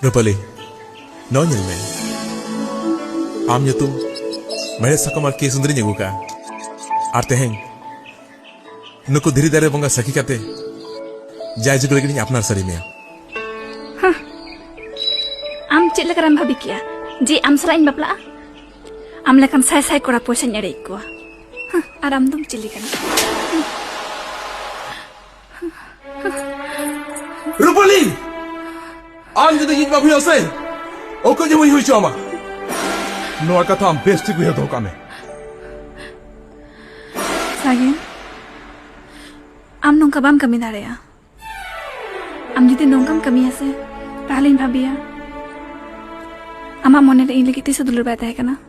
Rupali, no nyilme. Am nyatu, mere sakamar ke sundari nyaguka. Arte heng. Nuku dhiri dare bonga saki kate. Jai jugule gini apnar sari mea. Am cik lekaran bhabi kia. Ji am serain bapla. Am lekan sai kora poisa nyari ko. Aram dum cilikan. Rupali! Am jadi hit babu yose. Oko je hui choma. Noa kata am besti kuya do kame. Sagin. Am nongka bam kami darea. Am jadi nongkam kami ase. Tahlin bhabiya. Ama mone re ini kiti sedulur bata hai kana.